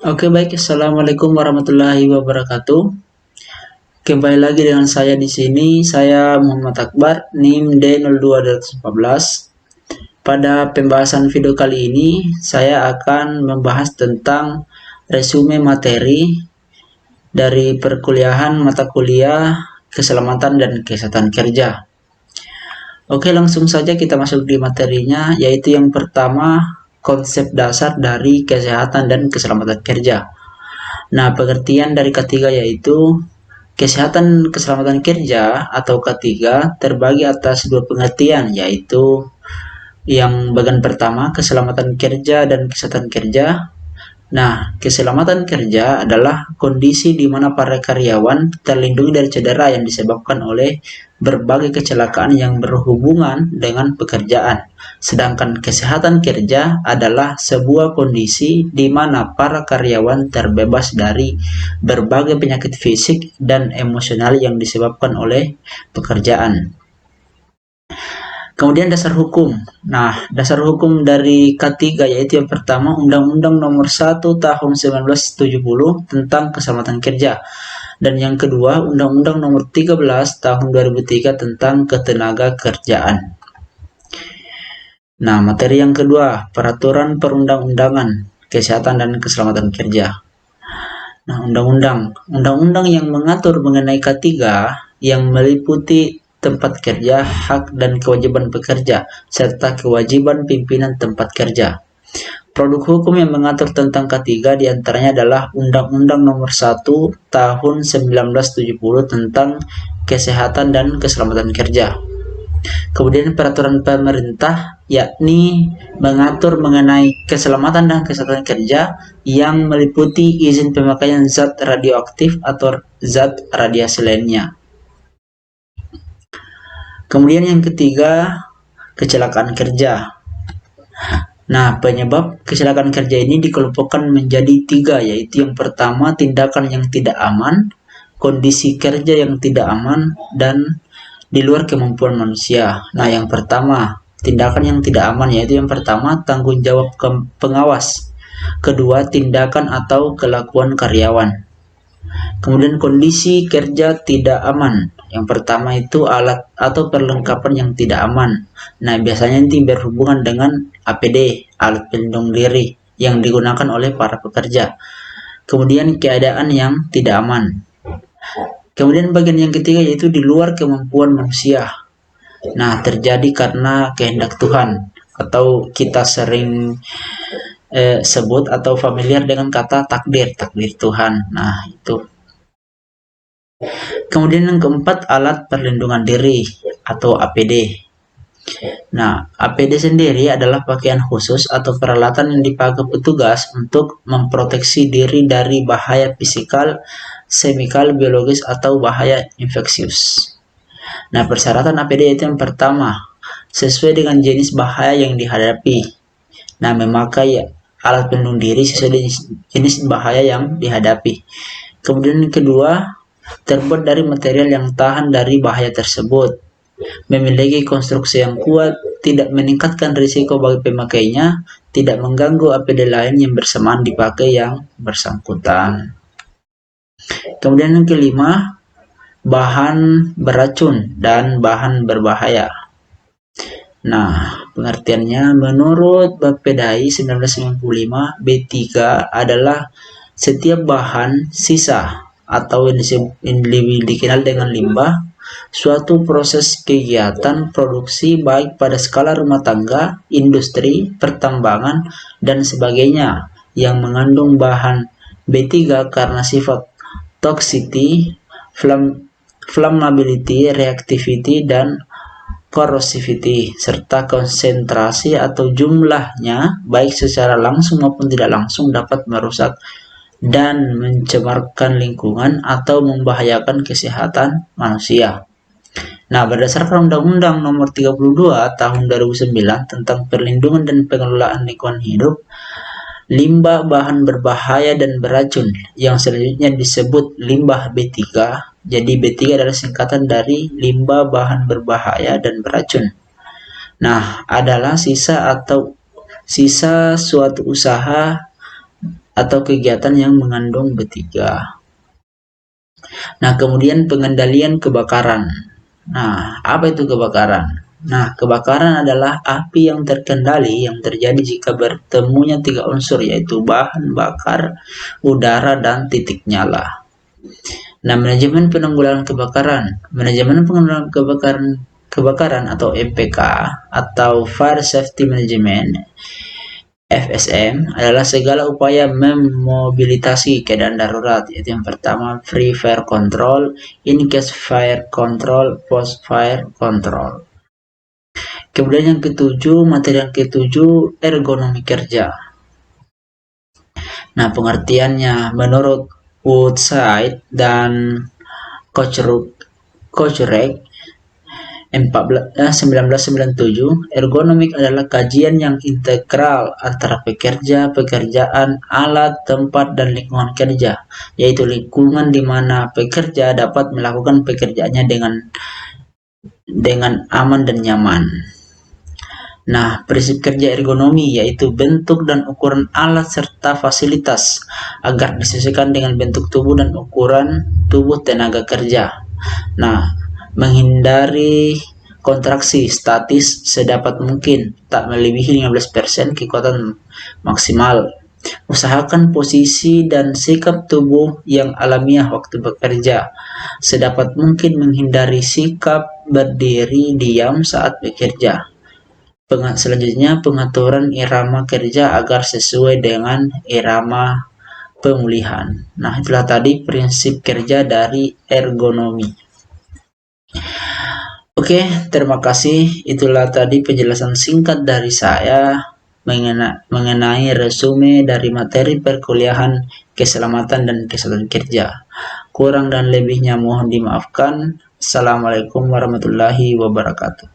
Oke baik, Assalamualaikum warahmatullahi wabarakatuh. Kembali lagi dengan saya di sini, saya Muhammad Akbar, NIM D0214. Pada pembahasan video kali ini, saya akan membahas tentang resume materi dari perkuliahan mata kuliah keselamatan dan kesehatan kerja. Oke, langsung saja kita masuk di materinya, yaitu yang pertama, konsep dasar dari kesehatan dan keselamatan kerja. Nah, pengertian dari ketiga yaitu kesehatan keselamatan kerja atau K3 terbagi atas dua pengertian, yaitu yang bagian pertama keselamatan kerja dan kesehatan kerja. Nah, keselamatan kerja adalah kondisi di mana para karyawan terlindungi dari cedera yang disebabkan oleh berbagai kecelakaan yang berhubungan dengan pekerjaan. Sedangkan kesehatan kerja adalah sebuah kondisi di mana para karyawan terbebas dari berbagai penyakit fisik dan emosional yang disebabkan oleh pekerjaan. Kemudian dasar hukum. Nah, dasar hukum dari K3 yaitu yang pertama Undang-Undang Nomor 1 Tahun 1970 tentang Keselamatan Kerja. Dan yang kedua Undang-Undang Nomor 13 Tahun 2003 tentang Ketenaga Kerjaan. Nah, materi yang kedua, Peraturan Perundang-undangan Kesehatan dan Keselamatan Kerja. Nah, undang-undang yang mengatur mengenai K3 yang meliputi tempat kerja, hak dan kewajiban pekerja, serta kewajiban pimpinan tempat kerja. Produk hukum yang mengatur tentang K3 diantaranya adalah Undang-Undang Nomor 1 Tahun 1970 tentang Kesehatan dan Keselamatan Kerja. Kemudian peraturan pemerintah yakni mengatur mengenai keselamatan dan kesehatan kerja yang meliputi izin pemakaian zat radioaktif atau zat radiasi lainnya. Kemudian yang ketiga, kecelakaan kerja. Nah, penyebab kecelakaan kerja ini dikelompokkan menjadi tiga, yaitu yang pertama tindakan yang tidak aman, kondisi kerja yang tidak aman, dan di luar kemampuan manusia. Nah, yang pertama, tindakan yang tidak aman, yaitu yang pertama tanggung jawab pengawas, kedua tindakan atau kelakuan karyawan. Kemudian kondisi kerja tidak aman. Yang pertama itu alat atau perlengkapan yang tidak aman. Nah, biasanya ini berhubungan dengan APD, alat pelindung diri, yang digunakan oleh para pekerja. Kemudian keadaan yang tidak aman. Kemudian bagian yang ketiga yaitu di luar kemampuan manusia. Nah, terjadi karena kehendak Tuhan atau kita sering sebut atau familiar dengan kata takdir Tuhan. Nah, itu. Kemudian yang keempat, alat perlindungan diri atau APD. Nah, APD sendiri adalah pakaian khusus atau peralatan yang dipakai petugas untuk memproteksi diri dari bahaya fisikal, semikal, biologis, atau bahaya infeksius. Nah, persyaratan APD itu yang pertama, sesuai dengan jenis bahaya yang dihadapi. Nah, memakai alat pelindung diri sesuai dengan jenis bahaya yang dihadapi. Kemudian yang kedua, terbuat dari material yang tahan dari bahaya tersebut, memiliki konstruksi yang kuat, tidak meningkatkan risiko bagi pemakainya, tidak mengganggu APD lain yang bersamaan dipakai yang bersangkutan. Kemudian yang kelima, bahan beracun dan bahan berbahaya. Nah, pengertiannya menurut Bapedai 1995, B3 adalah setiap bahan sisa atau yang lebih dikenal dengan limbah, suatu proses kegiatan produksi baik pada skala rumah tangga, industri, pertambangan, dan sebagainya yang mengandung bahan B3 karena sifat toxicity, flammability, reactivity, dan corrosivity, serta konsentrasi atau jumlahnya baik secara langsung maupun tidak langsung dapat merusak dan mencemarkan lingkungan atau membahayakan kesehatan manusia. Nah, berdasarkan Undang-Undang Nomor 32 Tahun 2009 tentang Perlindungan dan Pengelolaan Lingkungan Hidup, limbah bahan berbahaya dan beracun yang selanjutnya disebut limbah B3. Jadi B3 adalah singkatan dari limbah bahan berbahaya dan beracun. Nah, adalah sisa suatu usaha atau kegiatan yang mengandung B3. Nah, kemudian pengendalian kebakaran. Nah, apa itu kebakaran? Nah, kebakaran adalah api yang terkendali yang terjadi jika bertemunya 3 unsur, yaitu bahan bakar, udara, dan titik nyala. Nah, manajemen penanggulangan kebakaran. Manajemen penanggulangan kebakaran atau MPK atau Fire Safety Management FSM adalah segala upaya memobilitasi keadaan darurat, yaitu yang pertama pre-fire control, in-case fire control, post-fire control. Kemudian yang ketujuh, materi yang ketujuh, ergonomi kerja. Nah, pengertiannya menurut Woodside dan Kocherek 1997, ergonomik adalah kajian yang integral antara pekerjaan, alat, tempat, dan lingkungan kerja, yaitu lingkungan di mana pekerja dapat melakukan pekerjaannya dengan aman dan nyaman. Nah, prinsip kerja ergonomi yaitu bentuk dan ukuran alat serta fasilitas agar disesuaikan dengan bentuk tubuh dan ukuran tubuh tenaga kerja. Nah, menghindari kontraksi statis sedapat mungkin, tak melebihi 15% kekuatan maksimal. Usahakan posisi dan sikap tubuh yang alamiah waktu bekerja. Sedapat mungkin menghindari sikap berdiri diam saat bekerja. Selanjutnya, pengaturan irama kerja agar sesuai dengan irama pemulihan. Nah, itulah tadi prinsip kerja dari ergonomi. Oke, terima kasih. Itulah tadi penjelasan singkat dari saya mengenai resume dari materi perkuliahan keselamatan dan kesehatan kerja. Kurang dan lebihnya mohon dimaafkan. Assalamualaikum warahmatullahi wabarakatuh.